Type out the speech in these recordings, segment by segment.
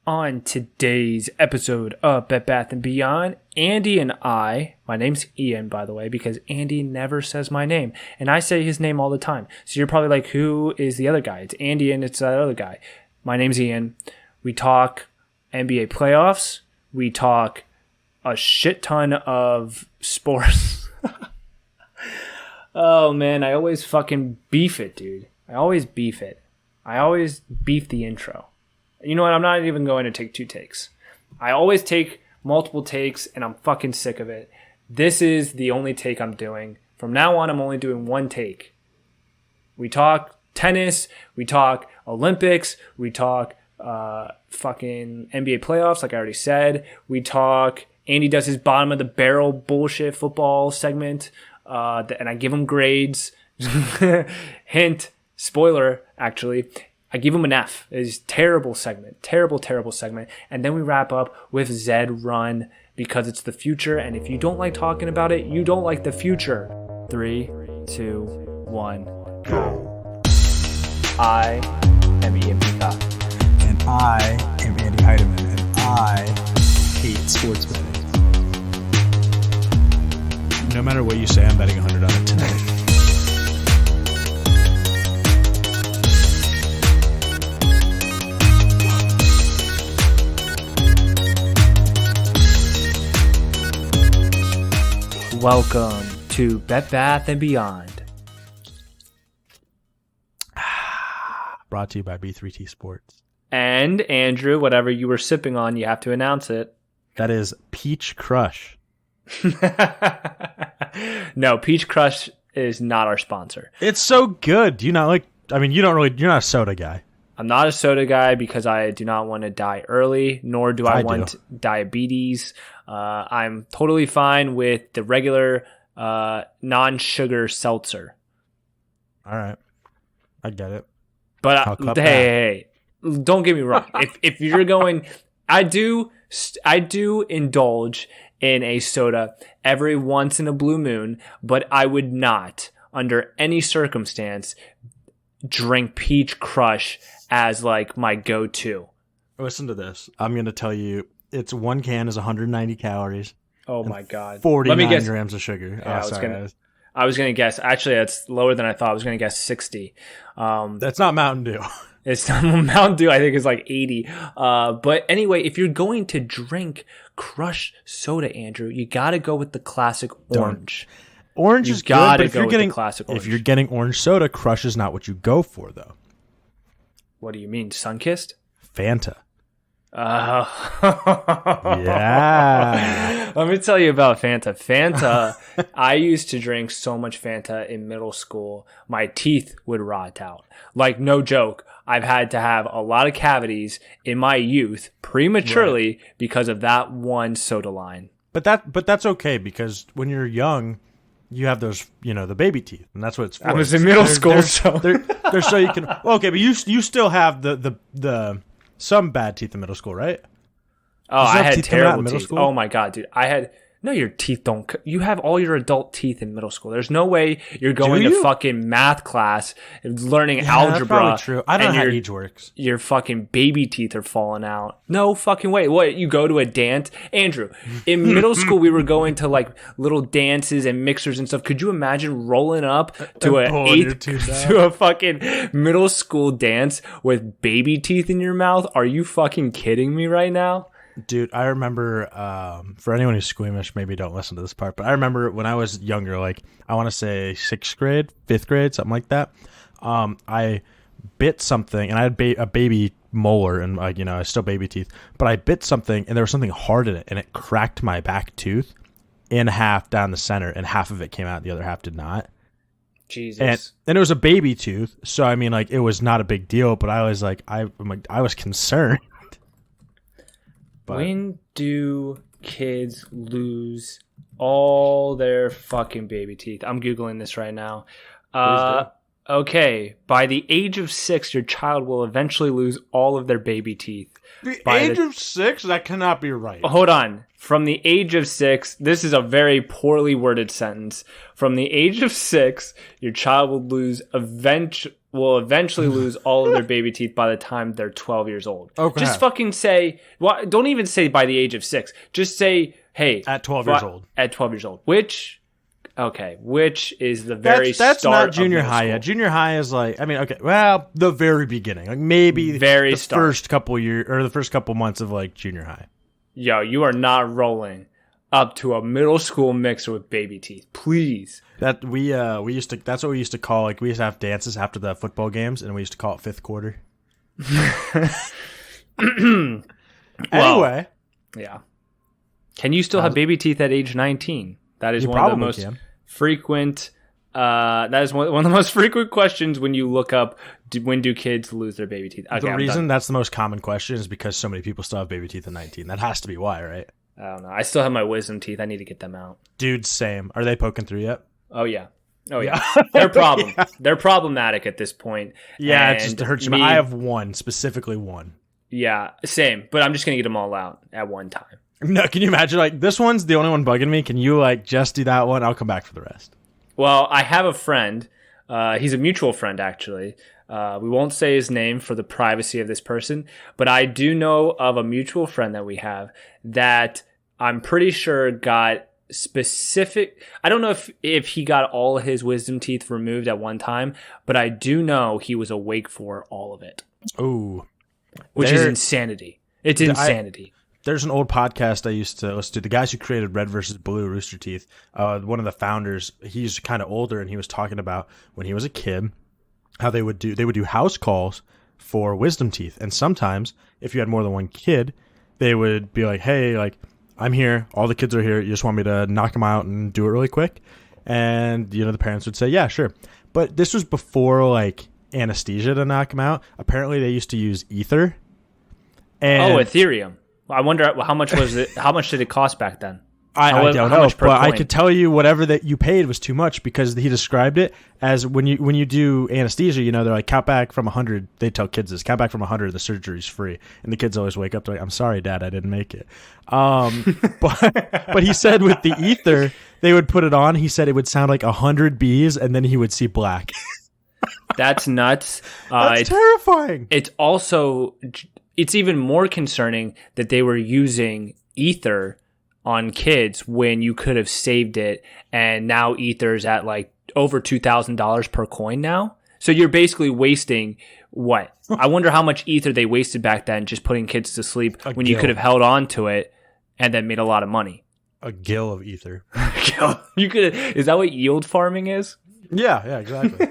On today's episode of Bed Bath & Beyond, Andy and I, my name's Ian, by the way, because Andy never says my name, and I say his name all the time. So you're probably like, who is the other guy? It's Andy and it's that other guy. My name's Ian. We talk NBA playoffs. We talk a shit ton of sports. Oh, man, I always fucking beef it, dude. I always beef the intro. You know what? I'm not even going to take two takes. I always take multiple takes, and I'm fucking sick of it. This is the only take I'm doing. From now on, I'm only doing one take. We talk tennis. We talk Olympics. We talk fucking NBA playoffs, like I already said. We talk... Andy does his bottom of the barrel bullshit football segment, and I give him grades. Hint, spoiler, actually. I give him an F. It's terrible segment. Terrible segment. And then we wrap up with Zed Run because it's the future. And if you don't like talking about it, you don't like the future. 3, 2, 1, go. I am Ian Peacock. And I am Andy Heidemann. And I hate sports betting. No matter what you say, I'm betting 100 on it tonight. Welcome to Bed Bath & Beyond. Brought to you by B3T Sports. And Andrew, whatever you were sipping on, you have to announce it. That is Peach Crush. No, Peach Crush is not our sponsor. It's so good. Do you not like, I mean, you're not a soda guy. I'm not a soda guy because I do not want to die early, nor do I want diabetes. I'm totally fine with the regular non-sugar seltzer. All right. I get it. But hey, don't get me wrong. if you're going, I do indulge in a soda every once in a blue moon, but I would not, under any circumstance, drink Peach Crush as like my go-to. Listen to this. I'm going to tell you, it's one can is 190 calories. Oh my God. 49 grams of sugar. Yeah, I was going to guess. Actually, that's lower than I thought. I was going to guess 60. That's not Mountain Dew. It's Mountain Dew, I think, is like 80. But anyway, if you're going to drink Crush soda, Andrew, you got to go with the classic orange. Orange is good, but if you're getting orange soda, Crush is not what you go for, though. What do you mean, Sunkissed? Fanta. Yeah. Let me tell you about Fanta. Fanta, I used to drink so much Fanta in middle school, my teeth would rot out. Like, no joke. I've had to have a lot of cavities in my youth prematurely because of that one soda line. But that's okay because when you're young, you have those, the baby teeth, and that's what it's for. I was in middle school, so they're so you can. Well, okay, but you still have the some bad teeth in middle school, right? Oh, I had terrible teeth. Oh my God, dude, No, your teeth don't. You have all your adult teeth in middle school. There's no way you're going to fucking math class and learning algebra. That's probably true. I don't know how age works. Your fucking baby teeth are falling out. No fucking way. What, you go to a dance? Andrew, in middle school, we were going to like little dances and mixers and stuff. Could you imagine rolling up to a fucking middle school dance with baby teeth in your mouth? Are you fucking kidding me right now? Dude, I remember, for anyone who's squeamish, maybe don't listen to this part, but I remember when I was younger, like, I want to say 6th grade, 5th grade, something like that, I bit something, and I had a baby molar, and, like, I still baby teeth, but I bit something, and there was something hard in it, and it cracked my back tooth in half down the center, and half of it came out, the other half did not. Jesus. And it was a baby tooth, so, I mean, like, it was not a big deal, but I was, like, I was concerned. But when do kids lose all their fucking baby teeth? I'm Googling this right now. Okay, by the age of 6, your child will eventually lose all of their baby teeth. The age of 6? That cannot be right. Hold on. From the age of 6, this is a very poorly worded sentence. From the age of 6, your child will lose will eventually lose all of their baby teeth by the time they're 12 years old. Okay. Just fucking say, well, don't even say by the age of 6. Just say, hey. At 12 years old. At 12 years old. Which is the very that's start not junior of middle high school. yet. Junior high is like, I mean, okay, well, the very beginning. Like maybe the first couple years or the first couple months of like junior high. Yo, you are not rolling up to a middle school mixer with baby teeth. Please. That's what we used to call, like, we used to have dances after the football games, and we used to call it fifth quarter. Anyway. Yeah. Can you still have baby teeth at age 19? That is one of the most frequent. That is one of the most frequent questions when you look up when do kids lose their baby teeth. Okay, the reason that's the most common question is because so many people still have baby teeth at 19. That has to be why, right? I don't know. I still have my wisdom teeth. I need to get them out. Dude, same. Are they poking through yet? Oh yeah. They're They're problematic at this point. Yeah, it just hurts me. I have specifically one. Yeah, same. But I'm just gonna get them all out at one time. No, can you imagine? Like, this one's the only one bugging me. Can you like just do that one? I'll come back for the rest. Well, I have a friend. He's a mutual friend, actually. We won't say his name for the privacy of this person, but I do know of a mutual friend that we have that I'm pretty sure got specific. I don't know if he got all his wisdom teeth removed at one time, but I do know he was awake for all of it. Ooh. Which is insanity. It's insanity. There's an old podcast I used to listen to. The guys who created Red versus Blue Rooster Teeth, one of the founders, he's kind of older, and he was talking about when he was a kid, how they would do house calls for wisdom teeth. And sometimes, if you had more than one kid, they would be like, hey, like, I'm here. All the kids are here. You just want me to knock them out and do it really quick? And, the parents would say, yeah, sure. But this was before, like, anesthesia to knock them out. Apparently, they used to use ether. And Ethereum. I wonder how much was it? How much did it cost back then? I don't know, but I could tell you whatever that you paid was too much because he described it as when you do anesthesia, they're like, count back from 100. They tell kids this, count back from 100, the surgery's free, and the kids always wake up to like, I'm sorry, Dad, I didn't make it. But he said with the ether, they would put it on. He said it would sound like 100 bees, and then he would see black. That's nuts. That's terrifying. It's even more concerning that they were using ether on kids when you could have saved it, and now ether's at like over $2,000 per coin now. So you're basically wasting what? I wonder how much ether they wasted back then just putting kids to sleep when you could have held on to it and then made a lot of money. A gill of ether. Is that what yield farming is? Yeah, exactly.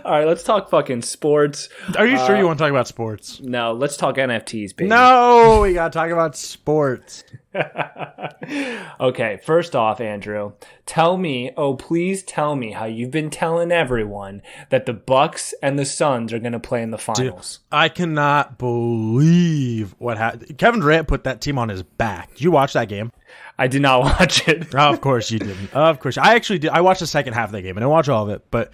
All right, let's talk fucking sports. Are you sure you want to talk about sports? No, let's talk NFTs, baby. No, we got to talk about sports. Okay, first off, Andrew, please tell me how you've been telling everyone that the Bucks and the Suns are going to play in the finals. Dude, I cannot believe what happened. Kevin Durant put that team on his back. Did you watch that game? I did not watch it. Oh, of course you didn't. Of course. I actually did. I watched the second half of the game. I didn't watch all of it, but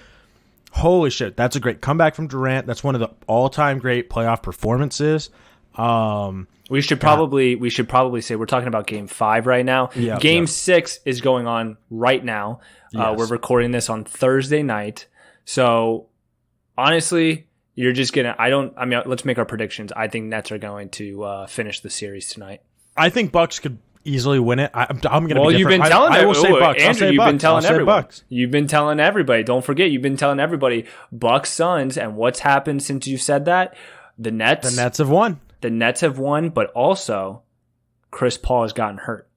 holy shit, that's a great comeback from Durant. That's one of the all-time great playoff performances. We should probably say we're talking about Game 5 right now. Yeah, Game 6 is going on right now. Yes. We're recording this on Thursday night. So honestly, you're just gonna. Let's make our predictions. I think Nets are going to finish the series tonight. I think Bucks could easily win it. I'm going to be different. You've been telling I will say Bucks. Andrew, you've been telling everyone. Bucks. You've been telling everybody. Don't forget, you've been telling everybody Bucks, Suns, and what's happened since you said that? The Nets have won. The Nets have won, but also Chris Paul has gotten hurt.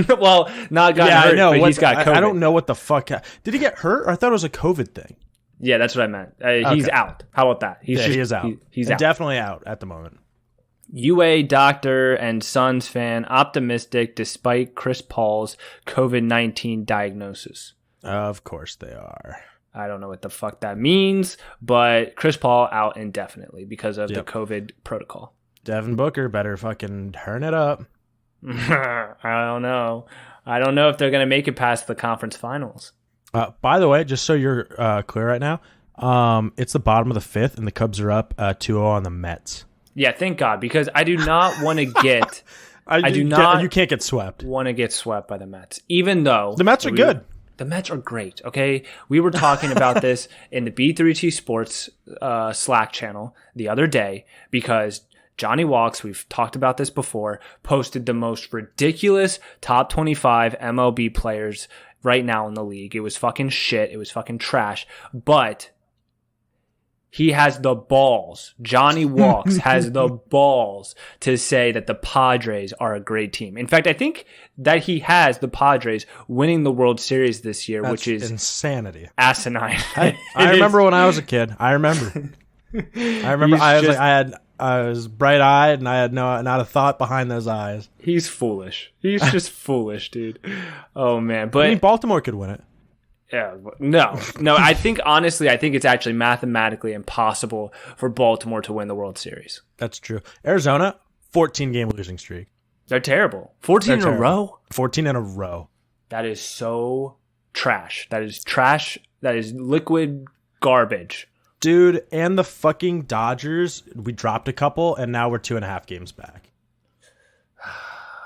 Well, not gotten hurt, but he's got COVID. I don't know what the fuck. Did he get hurt? Or I thought it was a COVID thing. Yeah, that's what I meant. He's out. How about that? He is out. He's out. Definitely out at the moment. UA doctor and Suns fan optimistic despite Chris Paul's COVID-19 diagnosis. Of course they are. I don't know what the fuck that means, but Chris Paul out indefinitely because of the COVID protocol. Devin Booker better fucking turn it up. I don't know. I don't know if they're going to make it past the conference finals. By the way, just so you're clear right now, it's the bottom of the fifth, and the Cubs are up 2-0 on the Mets. Yeah, thank God, because I do not want to get... You can't get swept. Want to get swept by the Mets, even though... The Mets are good. The Mets are great, okay? We were talking about this in the B3T Sports Slack channel the other day because Johnny Walks, we've talked about this before, posted the most ridiculous top 25 MLB players right now in the league. It was fucking shit. It was fucking trash. But he has the balls. Johnny Walks has the balls to say that the Padres are a great team. In fact, I think that he has the Padres winning the World Series this year, which is insanity. Asinine. I remember when I was a kid. I remember. I was bright-eyed, and I had not a thought behind those eyes. He's foolish. He's just foolish, dude. Oh, man. But I mean, Baltimore could win it. Yeah, no. Honestly, I think it's actually mathematically impossible for Baltimore to win the World Series. That's true. Arizona, 14-game losing streak. They're terrible. 14 in a row? 14 in a row. That is so trash. That is trash. That is liquid garbage. Dude, and the fucking Dodgers, we dropped a couple, and now we're 2.5 games back.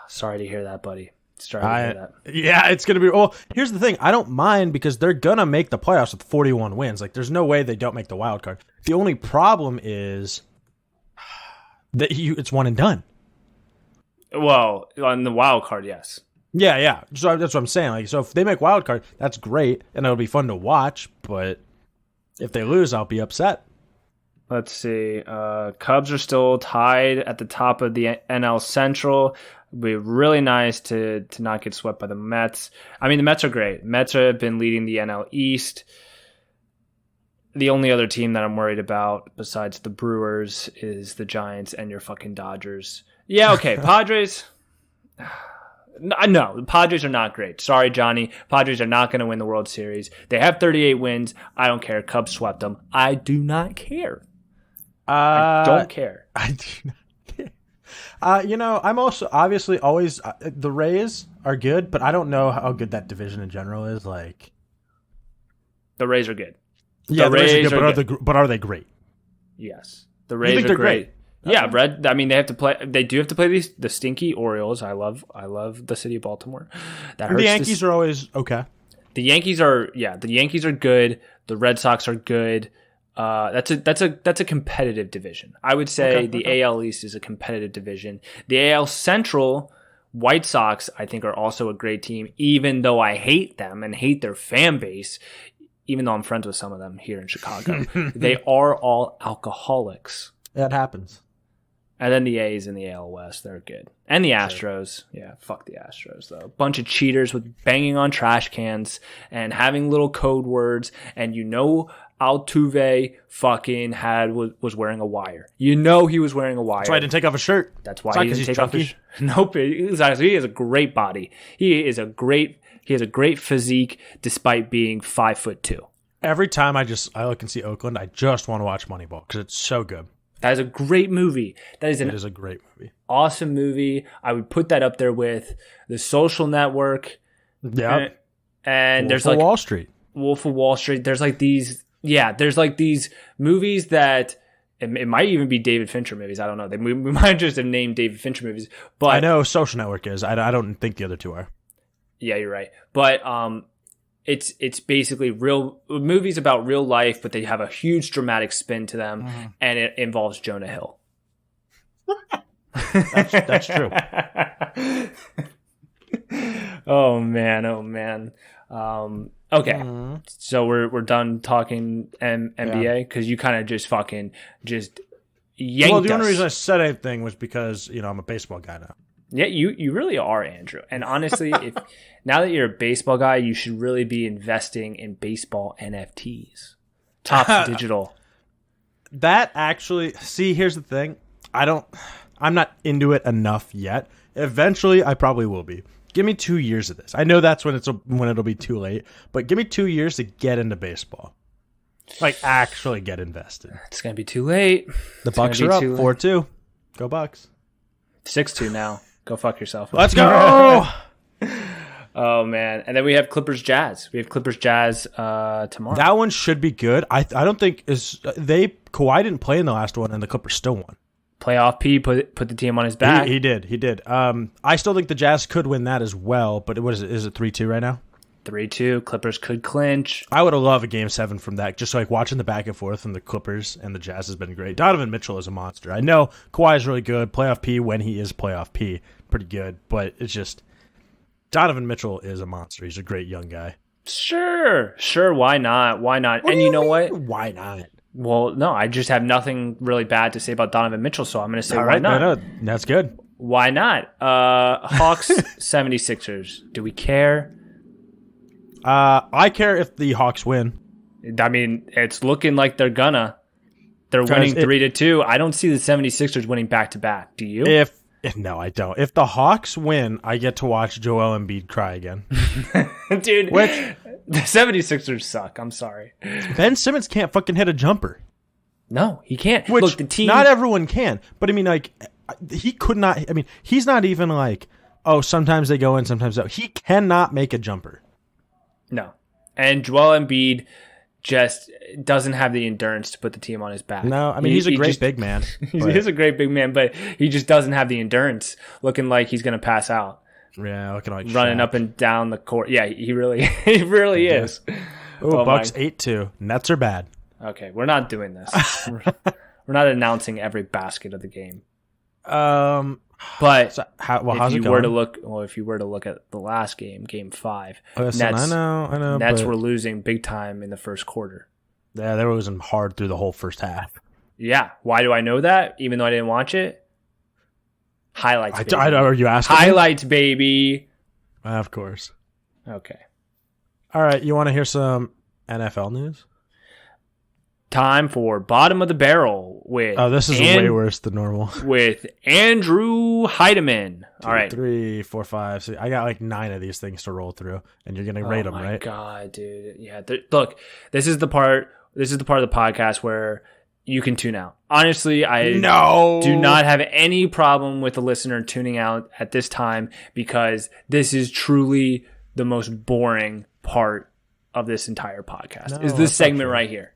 Sorry to hear that, buddy. Yeah, it's going to be... Well, here's the thing. I don't mind because they're going to make the playoffs with 41 wins. Like, there's no way they don't make the wild card. The only problem is that it's one and done. Well, on the wild card, yes. Yeah. So that's what I'm saying. Like, so if they make wild card, that's great, and it'll be fun to watch, but if they lose, I'll be upset. Let's see. Cubs are still tied at the top of the NL Central. It'd be really nice to not get swept by the Mets. I mean, the Mets are great. Mets have been leading the NL East. The only other team that I'm worried about besides the Brewers is the Giants and your fucking Dodgers. Yeah, okay. Padres. No, the Padres are not great. Sorry, Johnny. Padres are not going to win the World Series. They have 38 wins. I don't care. Cubs swept them. I do not care. I don't care. I do not care. I'm also obviously always the Rays are good, but I don't know how good that division in general is. Like, the Rays are good. Yeah, the Rays are good, but are they great? Yes, the Rays are great. Yeah, Red. I mean, they have to play. They do have to play the stinky Orioles. I love the city of Baltimore. That hurts. The Yankees are always okay. The Yankees are good. The Red Sox are good. That's a competitive division. I would say the AL East is a competitive division. The AL Central, White Sox, I think, are also a great team, even though I hate them and hate their fan base, even though I'm friends with some of them here in Chicago. They are all alcoholics. That happens. And then the A's in the AL West, they're good. And the Astros. Yeah, fuck the Astros, though. Bunch of cheaters with banging on trash cans and having little code words. And Altuve fucking was wearing a wire. He was wearing a wire. That's why he didn't take off a shirt. That's why he didn't take off his shirt. Nope. He has a great body. He has a great physique despite being 5'2". Every time I look and see Oakland, I just want to watch Moneyball because it's so good. That is a great movie. It is a great movie. Awesome movie. I would put that up there with The Social Network. Yeah. And there's like Wall Street. Wolf of Wall Street. There's like these movies that it might even be David Fincher movies. I don't know. We might just have named David Fincher movies. But I know Social Network is. I don't think the other two are. Yeah, you're right. But it's basically real movies about real life, but they have a huge dramatic spin to them, and it involves Jonah Hill. That's true. Oh man. Okay, so we're done talking NBA because you kind of just yanked Well, the only us. reason I said anything was because I'm a baseball guy now. Yeah, you really are, Andrew. And honestly, now that you're a baseball guy, you should really be investing in baseball NFTs. Top digital. That actually, here's the thing. I'm not into it enough yet. Eventually, I probably will be. Give me 2 years of this. I know that's when it'll be too late, but give me 2 years to get into baseball. Like, actually get invested. It's going to be too late. The Bucks are up 4-2. Go Bucks. 6-2 now. Go fuck yourself. Let's go. Oh, man. And then we have Clippers Jazz. We have Clippers Jazz tomorrow. That one should be good. I don't think Kawhi didn't play in the last one, and the Clippers still won. Playoff P put the team on his back. He did. I still think the Jazz could win that as well, but what is it? Is it 3-2 right now? 3-2. Clippers could clinch. I would have loved a Game 7 from that. Just like watching the back and forth from the Clippers and the Jazz has been great. Donovan Mitchell is a monster. I know Kawhi is really good. Playoff P when he is playoff P. Pretty good. But it's just Donovan Mitchell is a monster. He's a great young guy. Sure. Why not? And you know what? Why not? Well, no, I just have nothing really bad to say about Donovan Mitchell, so I'm going to say why not. No, that's good. Why not? Hawks, 76ers. Do we care? I care if the Hawks win. I mean, it's looking like they're gonna. They're winning 3-2. I don't see the 76ers winning back-to-back. Do you? No, I don't. If the Hawks win, I get to watch Joel Embiid cry again. Dude, the 76ers suck. I'm sorry. Ben Simmons can't fucking hit a jumper. No, he can't. Which, look, the team. Not everyone can. But I mean, like, he could not. I mean, he's not even like, oh, sometimes they go in, sometimes they don't. He cannot make a jumper. No. And Joel Embiid just doesn't have the endurance to put the team on his back. No, I mean, he's a great big man. He is a great big man, but he just doesn't have the endurance, looking like he's going to pass out. Yeah, looking like running Shaq. Up and down the court. Yeah, he really is. Oh, Bucks 8-2. Nets are bad. Okay, we're not doing this. We're not announcing every basket of the game. But so how's if it you were going? to look at the last game, Game 5, Listen, Nets, I know. Nets were losing big time in the first quarter. Yeah, they were losing hard through the whole first half. Yeah, why do I know that? Even though I didn't watch it. Highlights. Baby. Are you asking? Highlights, baby. Of course. Okay. All right, you want to hear some NFL news? Time for bottom of the barrel with. Oh, this is way worse than normal. With Andrew Heidemann. All right. 3, 4, 5. 6. I got like 9 of these things to roll through, and you're gonna rate them, right? Oh my god, dude! Yeah. Look, this is the part. This is the part of the podcast where you can tune out. Honestly, I do not have any problem with the listener tuning out at this time because this is truly the most boring part of this entire podcast. Is this segment right here?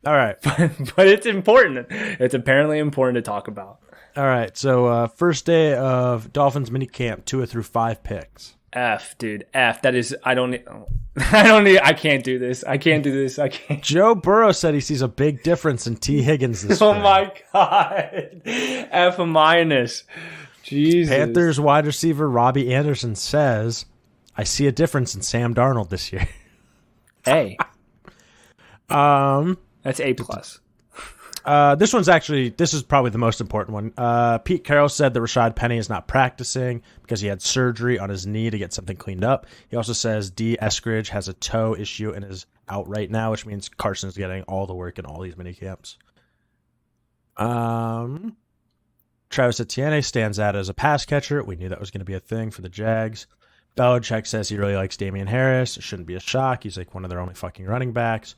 All right. But it's important. It's apparently important to talk about. All right. So first day of Dolphins minicamp, 2 through 5 picks. F, dude. F. That is, I can't do this. I can't. Joe Burrow said he sees a big difference in T. Higgins this Oh spring. my God. F minus. Jesus. Panthers wide receiver Robbie Anderson says, I see a difference in Sam Darnold this year. A. That's A+. This is probably the most important one. Pete Carroll said that Rashad Penny is not practicing because he had surgery on his knee to get something cleaned up. He also says D. Eskridge has a toe issue and is out right now, which means Carson's getting all the work in all these mini camps. Travis Etienne stands out as a pass catcher. We knew that was going to be a thing for the Jags. Belichick says he really likes Damian Harris. It shouldn't be a shock. He's like one of their only fucking running backs.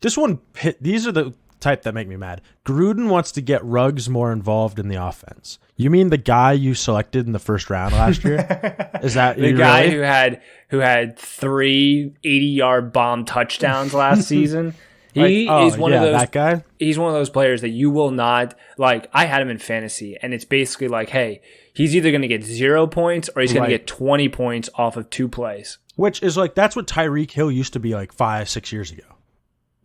This one, these are the type that make me mad. Gruden wants to get Ruggs more involved in the offense. You mean the guy you selected in the first round last year? Is that the guy who had 3 80-yard bomb touchdowns last season? He is one of those. That guy. He's one of those players that you will not like. I had him in fantasy, and it's basically like, hey, he's either going to get 0 points or he's going to get 20 points off of 2 plays. Which is like that's what Tyreek Hill used to be like 5-6 years ago.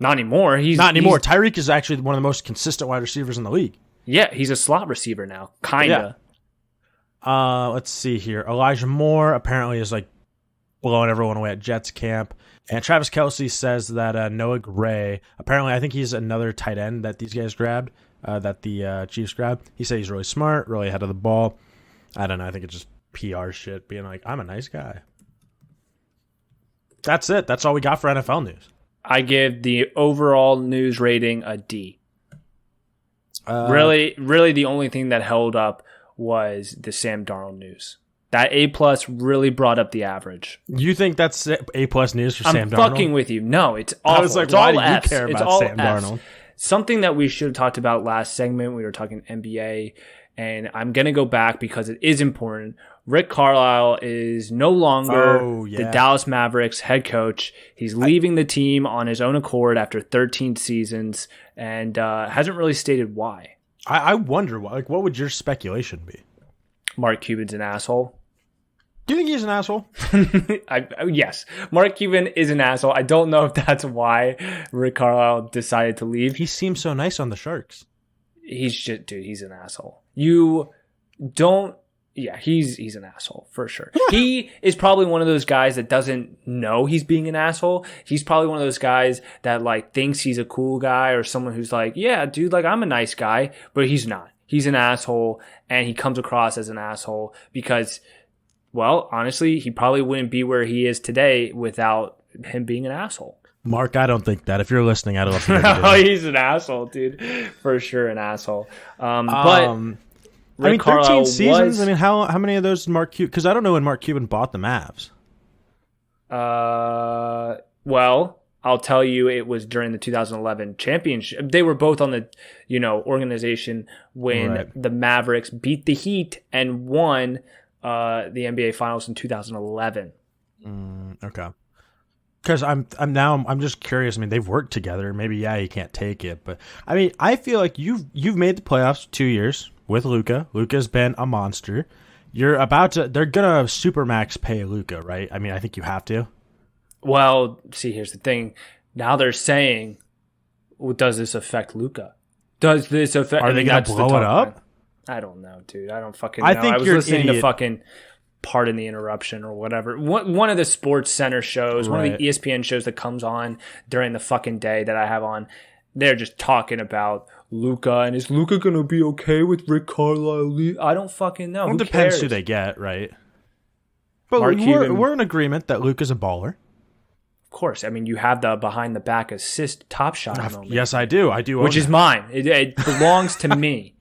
Not anymore. Not anymore. Tyreek is actually one of the most consistent wide receivers in the league. Yeah, he's a slot receiver now. Kinda. Yeah. Let's see here. Elijah Moore apparently is like blowing everyone away at Jets camp. And Travis Kelce says that Noah Gray, apparently I think he's another tight end that these guys grabbed, that the Chiefs grabbed. He said he's really smart, really ahead of the ball. I don't know. I think it's just PR shit, being like, I'm a nice guy. That's it. That's all we got for NFL news. I give the overall news rating a D. Really, the only thing that held up was the Sam Darnold news. That A+ really brought up the average. You think that's A+ news for Sam Darnold? I'm fucking with you. No, it's awful. I was like, it's why all do you F's. care it's about all Sam F's. Darnold? Something that we should have talked about last segment, we were talking NBA, and I'm going to go back because it is important. Rick Carlisle is no longer the Dallas Mavericks head coach. He's leaving the team on his own accord after 13 seasons and hasn't really stated why. I wonder, what would your speculation be? Mark Cuban's an asshole. Do you think he's an asshole? Yes, Mark Cuban is an asshole. I don't know if that's why Rick Carlisle decided to leave. He seems so nice on the Sharks. He's just, dude, he's an asshole. You don't, yeah, he's an asshole for sure. He is probably one of those guys that doesn't know he's being an asshole. He's probably one of those guys that like thinks he's a cool guy or someone who's like, yeah, dude, like I'm a nice guy, but he's not. He's an asshole, and he comes across as an asshole because, well, honestly, he probably wouldn't be where he is today without him being an asshole. Mark, I don't think that. If you're listening, I don't listen to No, he's an asshole, dude. For sure, an asshole. But Rick 13 seasons. Was, how many of those did Mark Cuban? Because I don't know when Mark Cuban bought the Mavs. Well, I'll tell you, it was during the 2011 championship. They were both on the, organization when the Mavericks beat the Heat and won the NBA Finals in 2011. Okay. Because I'm just curious. I mean, they've worked together. Maybe you can't take it, but I mean, I feel like you've made the playoffs 2 years with Luka. Luka's been a monster. They're gonna supermax pay Luka, right? I mean, I think you have to. Well, see, here's the thing. Now they're saying, well, does this affect Luka? Does this affect? Are they gonna blow it up? I don't know, dude. I don't fucking know. I think I was you're listening an idiot. to fucking Pardon the Interruption or whatever. One of the Sports Center shows, one of the ESPN shows that comes on during the fucking day that I have on, they're just talking about Luka and is Luka going to be okay with Rick Carlisle? I don't fucking know. Well, it depends who they get, right? But we're in agreement that Luka's a baller. Of course. I mean, you have the behind the back assist top shot moment. Yes, I do. I do. Which is mine. It belongs to me.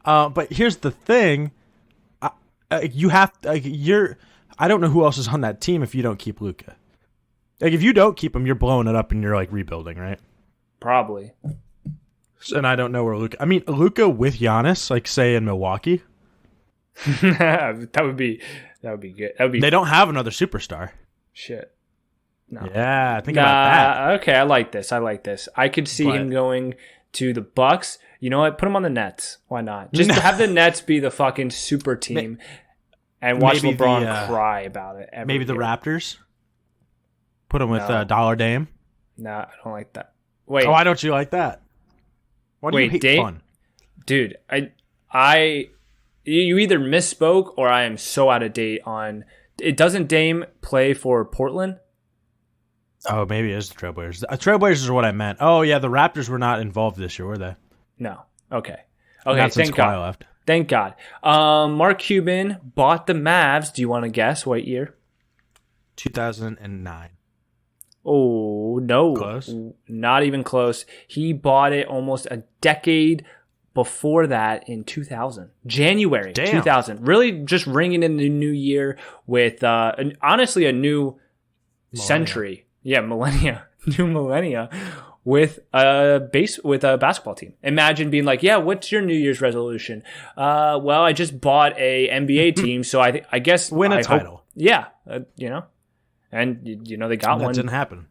But here's the thing. You have I don't know who else is on that team if you don't keep Luka. Like if you don't keep him, you're blowing it up and you're like rebuilding, right? Probably. And I don't know where Luka. I mean, Luka with Giannis, like say in Milwaukee. that would be good. They don't have another superstar. Shit. No. Yeah, think about that. Okay, I like this. I could see him going to the Bucks. You know what? Put him on the Nets. Why not? Just have the Nets be the fucking super team and watch LeBron cry about it. Maybe the Raptors. Put him with Dollar Dame. No, I don't like that. Wait. Oh, why don't you like that? Why do you hate Dame? fun? Dude, you either misspoke or I am so out of date on it. Doesn't Dame play for Portland? Oh, maybe it is the Trailblazers. Trailblazers are what I meant. Oh, yeah, the Raptors were not involved this year, were they? No. Okay. Not since thank God. Kawhi left. Thank God. Mark Cuban bought the Mavs. Do you want to guess what year? 2009. Oh, no. Close? Not even close. He bought it almost a decade before that in 2000. January 2000. Really just ringing in the new year with, honestly, a new century. Yeah, millennia. New millennia with a basketball team. Imagine being like, yeah, what's your New Year's resolution? Well, I just bought a NBA team, so I guess win a title. Yeah, and they got one. That didn't happen.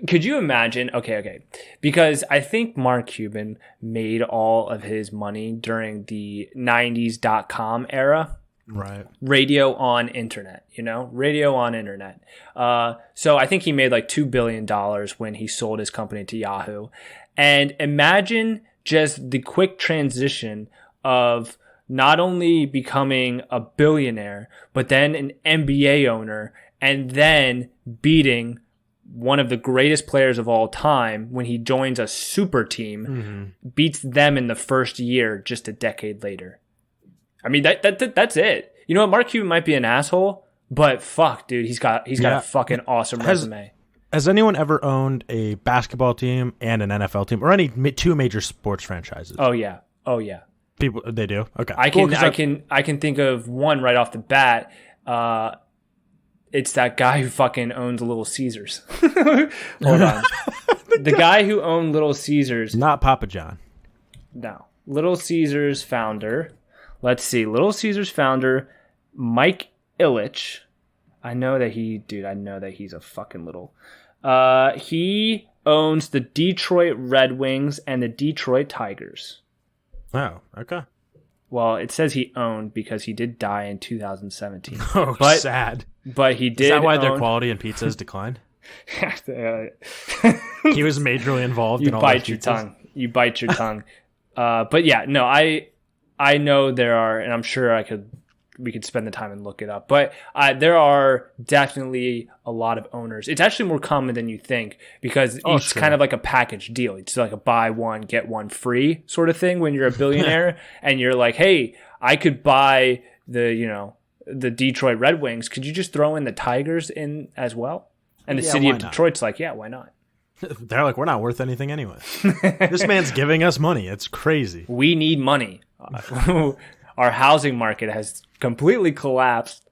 Could you imagine? Okay. Because I think Mark Cuban made all of his money during the 90s .com era. Right. Radio on internet. So I think he made like $2 billion when he sold his company to Yahoo. And imagine just the quick transition of not only becoming a billionaire, but then an NBA owner, and then beating one of the greatest players of all time when he joins a super team, beats them in the first year just a decade later. I mean, that's it. You know what? Mark Cuban might be an asshole, but fuck, dude, he's got a fucking awesome resume. Has anyone ever owned a basketball team and an NFL team or any two major sports franchises? Oh yeah. People, they do. Okay, I can think of one right off the bat. It's that guy who fucking owns Little Caesars. Hold on, the guy who owned Little Caesars, not Papa John. No, Little Caesars founder. Let's see, Little Caesars founder Mike Ilitch. I know that he's a fucking little. He owns the Detroit Red Wings and the Detroit Tigers. Oh, okay. Well, it says he owned because he did die in 2017. Oh, sad. But he did. Is that why own... their quality in pizzas declined? He was majorly involved in all those pizzas. You bite your tongue. But yeah, no, I know there are, and I'm sure we could spend the time and look it up. But there are definitely a lot of owners. It's actually more common than you think because it's kind of like a package deal. It's like a buy one, get one free sort of thing when you're a billionaire and you're like, hey, I could buy the Detroit Red Wings. Could you just throw in the Tigers in as well? And the city of Detroit's like, yeah, why not? They're like, we're not worth anything anyway. This man's giving us money. It's crazy. We need money. Our housing market has completely collapsed.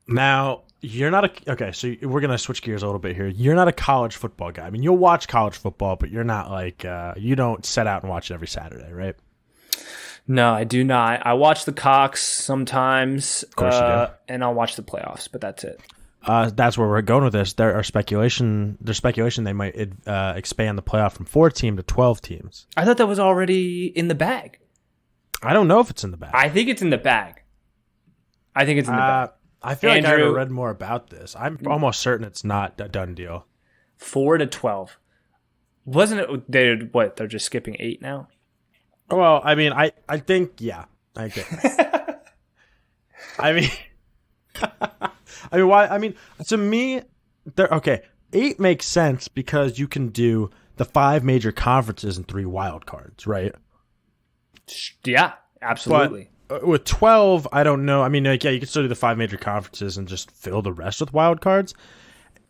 Now, you're not okay, so we're going to switch gears a little bit here. You're not a college football guy. I mean, you'll watch college football, but you're not like, you don't set out and watch it every Saturday, right? No, I do not. I watch the Cox sometimes. Of course you do. And I'll watch the playoffs, but that's it. That's where we're going with this. There's speculation they might expand the playoff from 4-team to 12 teams. I thought that was already in the bag. I don't know if it's in the bag. I think it's in the bag. I feel like I read more about this. I'm almost certain it's not a done deal. 4 to 12. Wasn't it? They're just skipping 8 now? Well, I mean, I think, yeah. I get that. I mean... why? I mean, to me, okay. 8 makes sense because you can do the 5 major conferences and 3 wild cards, right? Yeah, absolutely. But with 12, I don't know. I mean, like, yeah, you could still do the 5 major conferences and just fill the rest with wild cards.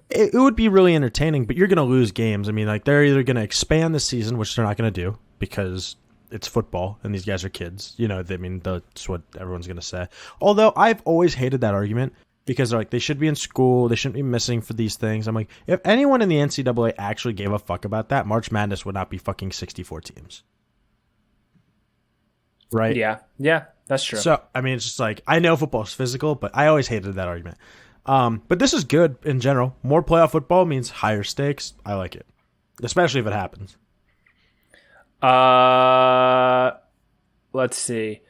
It would be really entertaining, but you're going to lose games. I mean, like, they're either going to expand the season, which they're not going to do because it's football and these guys are kids. You know, I mean, that's what everyone's going to say. Although I've always hated that argument because they're like, they should be in school. They shouldn't be missing for these things. I'm like, if anyone in the NCAA actually gave a fuck about that, March Madness would not be fucking 64 teams. Right? Yeah, that's true. So, I mean, it's just like, I know football's physical, but I always hated that argument. But this is good in general. More playoff football means higher stakes. I like it, especially if it happens. Let's see.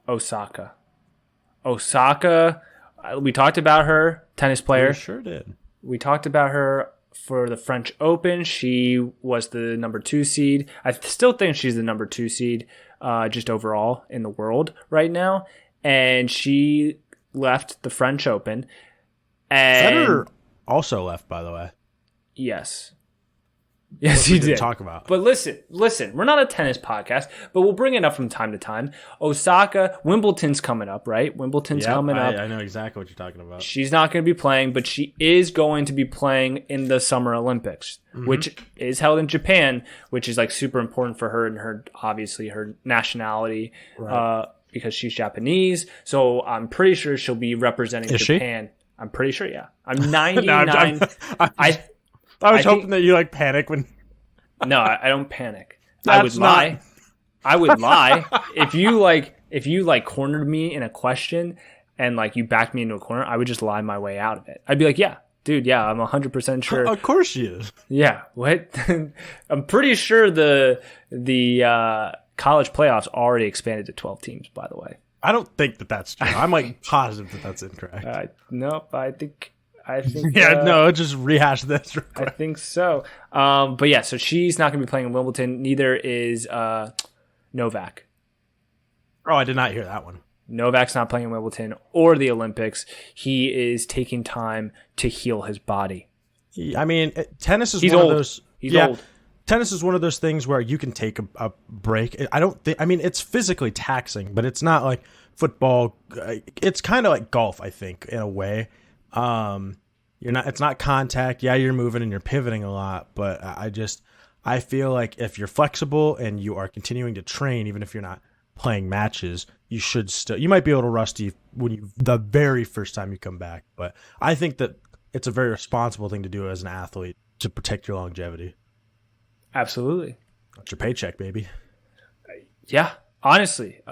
Osaka. We talked about her, tennis player. We sure did. We talked about her for the French Open. She was the number 2 seed. I still think she's the number 2 seed, just overall in the world right now. And she left the French Open. And Federer also left, by the way. Yes. Yes, he did. Talk about. But listen, we're not a tennis podcast, but we'll bring it up from time to time. Osaka, Wimbledon's coming up, right? Wimbledon's coming up. I know exactly what you're talking about. She's not going to be playing, but she is going to be playing in the Summer Olympics, which is held in Japan, which is like super important for her and her, obviously, her nationality, right. Because she's Japanese. So I'm pretty sure she'll be representing Japan. She? I'm pretty sure, yeah. I'm 99. I was hoping that you panic when. No, I don't panic. I would lie. If you cornered me in a question and you backed me into a corner, I would just lie my way out of it. I'd be like, yeah, dude, yeah, I'm 100% sure. Of course she is. Yeah, what? I'm pretty sure the college playoffs already expanded to 12 teams. By the way, I don't think that's true. I'm positive that that's incorrect. Nope, I think. Just rehash this real quick. I think so. But yeah, so she's not going to be playing in Wimbledon. Neither is Novak. Oh, I did not hear that one. Novak's not playing in Wimbledon or the Olympics. He is taking time to heal his body. I mean, tennis is He's one old. of those. He's old. Tennis is one of those things where you can take a break. I don't think. I mean, it's physically taxing, but it's not like football. It's kind of like golf, I think, in a way. It's not contact. Yeah, you're moving and you're pivoting a lot, but I feel like if you're flexible and you are continuing to train, even if you're not playing matches, you might be a little rusty the very first time you come back. But I think that it's a very responsible thing to do as an athlete to protect your longevity. Absolutely. That's your paycheck, baby. Yeah, honestly.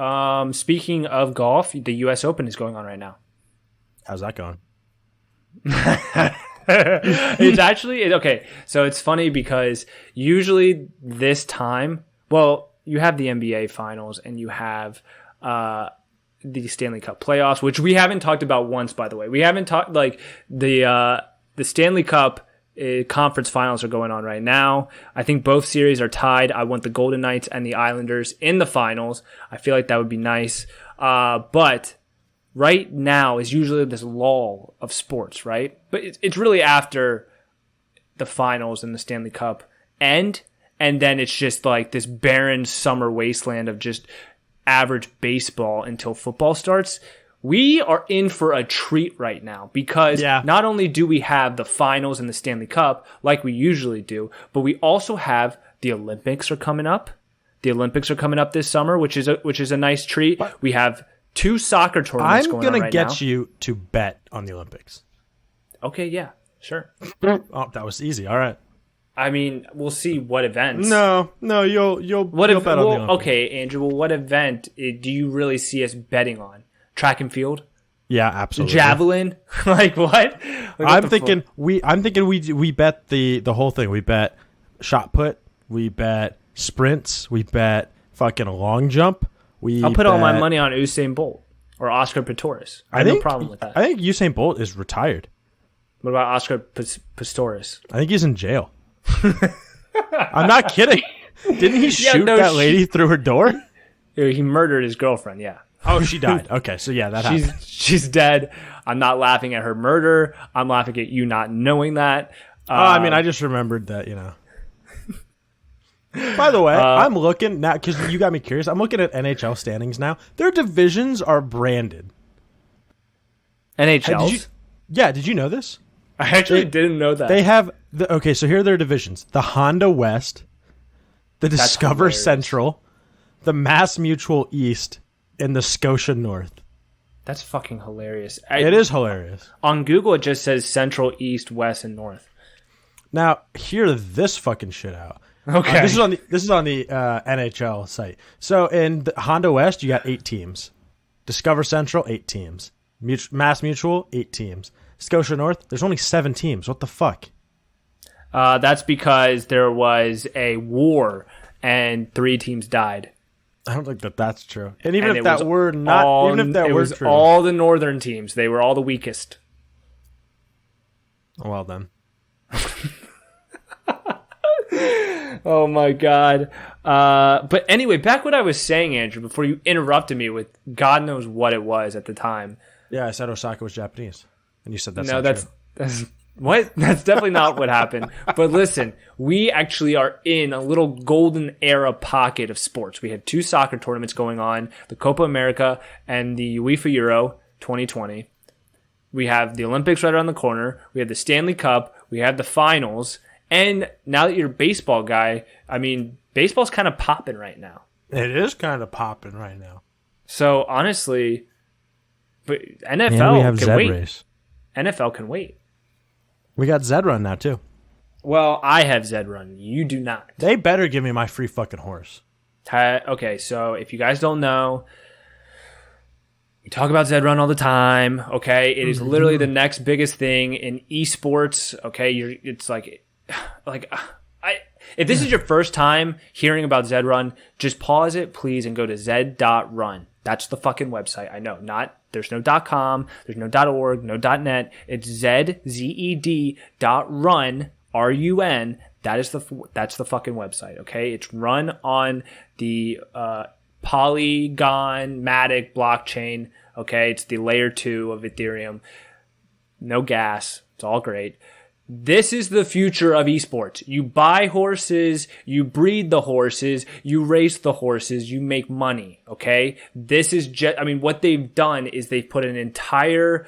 Speaking of golf, the U.S. Open is going on right now. How's that going? It's actually okay. So it's funny because usually this time, well, the NBA finals and you have the Stanley Cup playoffs, which we haven't talked about once, by the way. We haven't talked like the Stanley Cup conference finals are going on right now. I think both series are tied. I want the Golden Knights and the Islanders in the finals. I feel like that would be nice. But right now is usually this lull of sports, right? But it's really after the finals and the Stanley Cup end, and then it's just like this barren summer wasteland of just average baseball until football starts. We are in for a treat right now because not only do we have the finals and the Stanley Cup like we usually do, but we also have the Olympics are coming up. The Olympics are coming up this summer, which is a nice treat. We have 2 soccer tournaments going on right now. I'm going to get you to bet on the Olympics. Okay, yeah, sure. Oh, that was easy. All right. I mean, we'll see what events. No, you'll bet on the Olympics. Okay, Andrew. Well, what event do you really see us betting on? Track and field? Yeah, absolutely. Javelin? Like what? I'm thinking we bet the whole thing. We bet shot put. We bet sprints. We bet fucking long jump. I'll put all my money on Usain Bolt or Oscar Pistorius. I have no problem with that. I think Usain Bolt is retired. What about Oscar Pistorius? I think he's in jail. I'm not kidding. Didn't he shoot that lady through her door? He murdered his girlfriend, yeah. Oh, she died. Okay, so yeah, that happened. She's dead. I'm not laughing at her murder. I'm laughing at you not knowing that. I mean, I just remembered that, By the way, I'm looking now because you got me curious. I'm looking at NHL standings now. Their divisions are branded. NHLs? Did you know this? I actually didn't know that. They have so here are their divisions: the Honda West, the Discover Central, the Mass Mutual East, and the Scotia North. That's fucking hilarious. It is hilarious. On Google, it just says Central, East, West, and North. Now, hear this fucking shit out. Okay, this is on the NHL site. So in the Honda West, you got 8 teams. Discover Central, 8 teams. Mass Mutual, 8 teams. Scotia North, there's only 7 teams. What the fuck? That's because there was a war and 3 teams died. I don't think that's true. And even if that were not, even if that were true, all the northern teams, they were all the weakest. Well then. Oh my god. But anyway, back what I was saying, Andrew, before you interrupted me with God knows what it was at the time. Yeah, I said Osaka was Japanese. And you said that's no, not true. That's what? That's definitely not what happened. But listen, we actually are in a little golden era pocket of sports. We had 2 soccer tournaments going on, the Copa America and the UEFA Euro 2020. We have the Olympics right around the corner. We have the Stanley Cup. We have the finals. And now that you're a baseball guy, I mean, baseball's kind of popping right now. It is kind of popping right now. So honestly, but NFL and we have can Zed wait. Race. NFL can wait. We got Zed Run now too. Well, I have Zed Run. You do not. They better give me my free fucking horse. Okay, so if you guys don't know, we talk about Zed Run all the time. Okay, it is literally the next biggest thing in esports. Okay, it's like if this is your first time hearing about Zed Run, just pause it, please, and go to zed.run. That's the fucking website. I know, there's no .com, there's no .org, no .net. It's zed.run, R-U-N. That's the fucking website. Okay, it's run on the Polygon Matic blockchain. Okay, it's the layer 2 of Ethereum. No gas. It's all great. This is the future of esports. You buy horses, you breed the horses, you race the horses, you make money, okay? This is what they've done is they've put an entire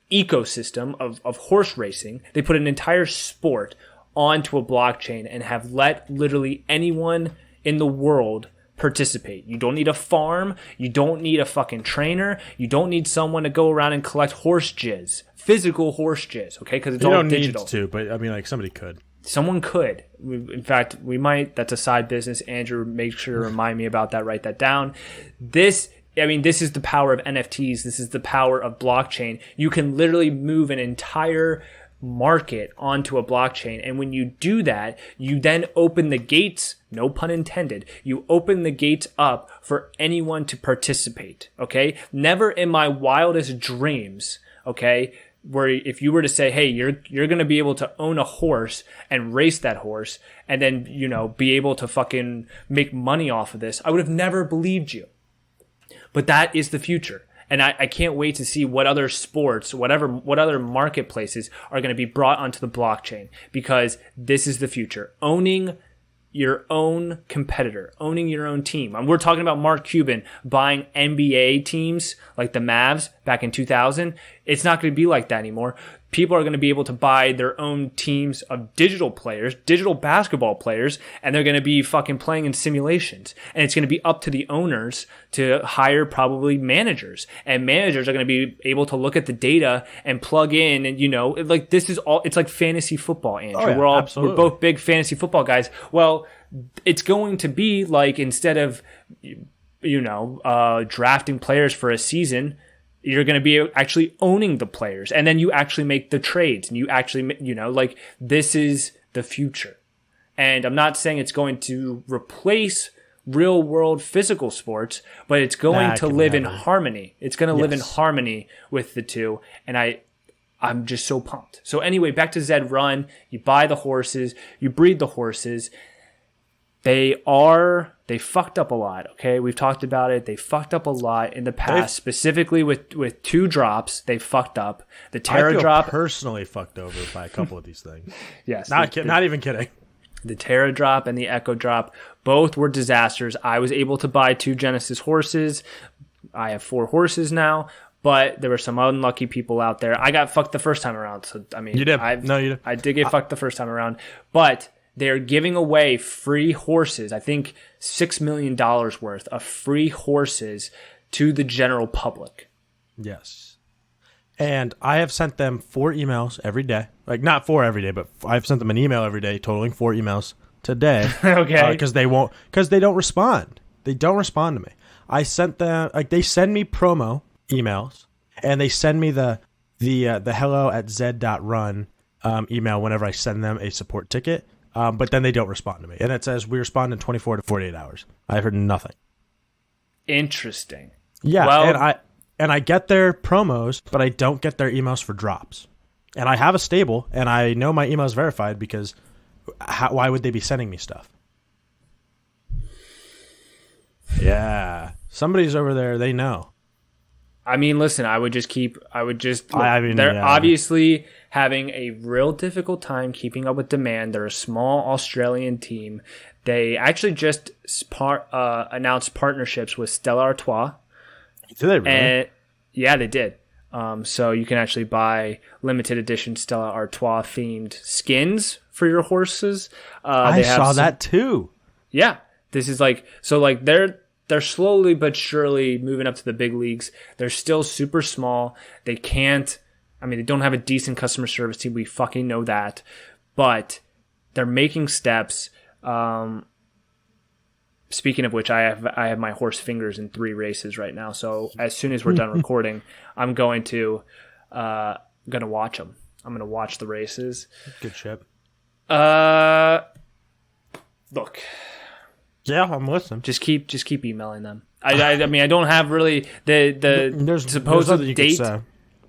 ecosystem of horse racing. They put an entire sport onto a blockchain and have let literally anyone in the world participate. You don't need a farm. You don't need a fucking trainer. You don't need someone to go around and collect horse jizz. Physical horse jizz, okay? Because it's all digital. You don't need to, but I mean, like, somebody could. Someone could. In fact, we might. That's a side business. Andrew, make sure to remind me about that. Write that down. This is the power of NFTs. This is the power of blockchain. You can literally move an entire market onto a blockchain. And when you do that, you then open the gates, no pun intended, you open the gates up for anyone to participate, okay? Never in my wildest dreams, okay, where if you were to say, hey, you're going to be able to own a horse and race that horse and then, you know, be able to fucking make money off of this, I would have never believed you. But that is the future. And I can't wait to see what other sports, what other marketplaces are going to be brought onto the blockchain, because this is the future. Owning your own competitor, owning your own team. And we're talking about Mark Cuban buying NBA teams like the Mavs back in 2000. It's not going to be like that anymore. People are going to be able to buy their own teams of digital players, digital basketball players, and they're going to be fucking playing in simulations. And it's going to be up to the owners to hire probably managers. And managers are going to be able to look at the data and plug in. And, you know, like this is all, it's like fantasy football, Andrew. Oh, yeah, we're both big fantasy football guys. Well, it's going to be like, instead of, you know, drafting players for a season, you're going to be actually owning the players, and then you actually make the trades, and you actually, you know, like, this is the future. And I'm not saying it's going to replace real world physical sports, but it's going to live in harmony. It's going to live in harmony with the two. And I'm just so pumped. So anyway, back to Zed Run. You buy the horses, you breed the horses. They fucked up a lot, okay? We've talked about it. They fucked up a lot in the past, specifically with 2 drops. They fucked up. The Terra drop. Personally fucked over by a couple of these things. Yes. Not even kidding. The Terra drop and the Echo drop, both were disasters. I was able to buy 2 Genesis horses. I have 4 horses now, but there were some unlucky people out there. I got fucked the first time around. So, I mean, you did. You did. I did get fucked the first time around, but they're giving away free horses. I think $6 million worth of free horses to the general public. Yes. And I have sent them 4 emails every day. Like, not 4 every day, but I've sent them an email every day, totaling 4 emails today. Okay. Because they don't respond. They don't respond to me. I sent them, like, they send me promo emails, and they send me the hello@zed.run email whenever I send them a support ticket. But then they don't respond to me. And it says, we respond in 24 to 48 hours. I've heard nothing. Interesting. Yeah, well, and I get their promos, but I don't get their emails for drops. And I have a stable, and I know my email is verified, because why would they be sending me stuff? Yeah. Somebody's over there, they know. I mean, listen, they're obviously having a real difficult time keeping up with demand. They're a small Australian team. They actually just announced partnerships with Stella Artois. Did they really? And, yeah, they did. So you can actually buy limited edition Stella Artois themed skins for your horses. I saw that too. Yeah. This is like, so like they're slowly but surely moving up to the big leagues. They're still super small. They don't have a decent customer service team. We fucking know that. But they're making steps. Speaking of which, I have my horse fingers in 3 races right now. So as soon as we're done recording, I'm going to watch them. I'm going to watch the races. Good shit. Look. Yeah, I'm listening. Just keep emailing them. I mean, I don't have really the supposed date.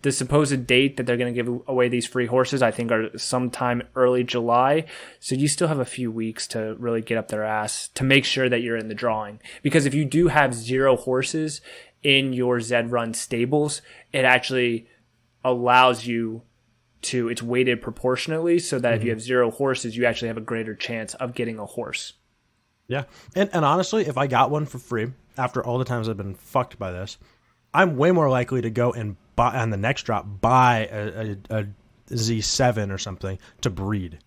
The supposed date that they're going to give away these free horses, I think, are sometime early July. So you still have a few weeks to really get up their ass to make sure that you're in the drawing. Because if you do have 0 horses in your Zed Run stables, it actually allows you to, it's weighted proportionately, so that if you have 0 horses, you actually have a greater chance of getting a horse. Yeah. And honestly, if I got one for free, after all the times I've been fucked by this, I'm way more likely to go and buy, on the next drop, buy a Z7 or something to breed.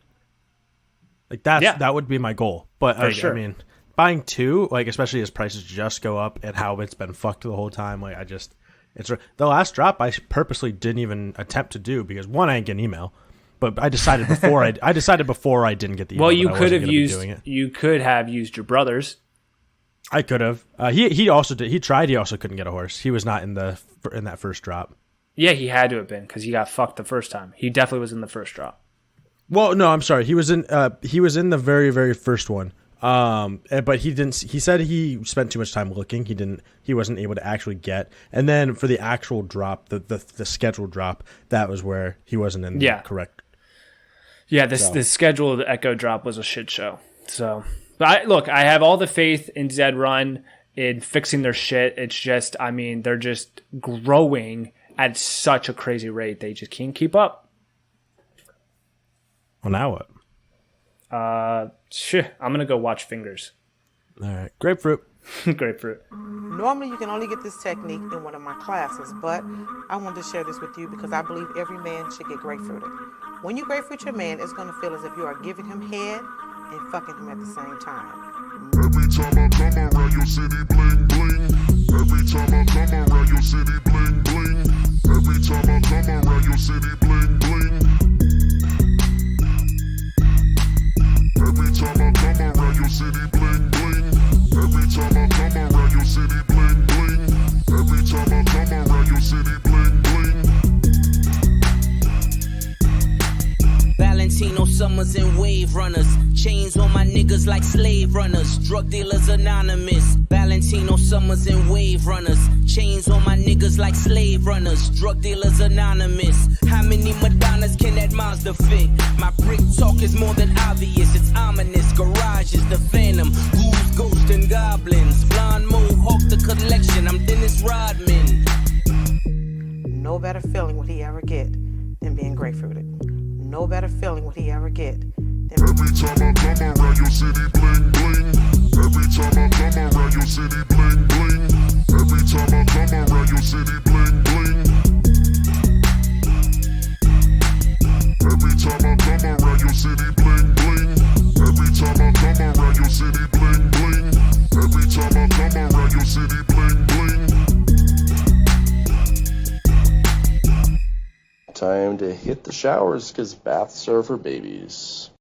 Like that would be my goal. But I mean, buying 2, like, especially as prices just go up and how it's been fucked the whole time, like, it's the last drop I purposely didn't even attempt to do, because 1, I didn't get an email. But I decided before I didn't get the email. Well, you could have used your brother's. I could have. He also did. He tried. He also couldn't get a horse. He was not in that first drop. Yeah, he had to have been because he got fucked the first time. He definitely was in the first drop. Well, no, I'm sorry. He was in the very, very first one. But he didn't. He said he spent too much time looking. He wasn't able to actually get. And then for the actual drop, the scheduled drop, that was where he wasn't in the correct. Yeah, the scheduled Echo drop was a shit show. So, but I have all the faith in Zed Run in fixing their shit. It's just, I mean, they're just growing at such a crazy rate. They just can't keep up. Well, now what? Shit, I'm gonna go watch Fingers. All right, grapefruit. Grapefruit. Normally, you can only get this technique in one of my classes, but I wanted to share this with you because I believe every man should get grapefruited. When you grapefruit your man, it's going to feel as if you are giving him head and fucking him at the same time. Every time I come around your city, bling, bling. Every time I come around your city, bling, bling. Every time I come around your city, bling, bling. Every time I come around your city, bling, bling. Every time I come around your city, bling, bling. Every time I come around your city, bling, bling. Valentino Summers and Wave Runners. Chains on my niggas like slave runners. Drug dealers anonymous. Valentino Summers and Wave Runners. Chains on my niggas like slave runners. Drug dealers anonymous. How many Madonnas can that Mazda fit? My brick talk is more than obvious. It's ominous. Garage is the phantom. Ghouls, ghosts, and goblins. Blonde mohawk the collection. I'm Dennis Rodman. No better feeling would he ever get than being grapefruited. No better feeling would he ever get than every time I come around your city, bling, bling. Every time I come around your city, bling, bling. Every time I come around your city, bling, bling. Every time I come around your city, bling, bling. Every time I come around your city, bling, bling. Every time I come around your city, bling, bling. Time to hit the showers because baths are for babies.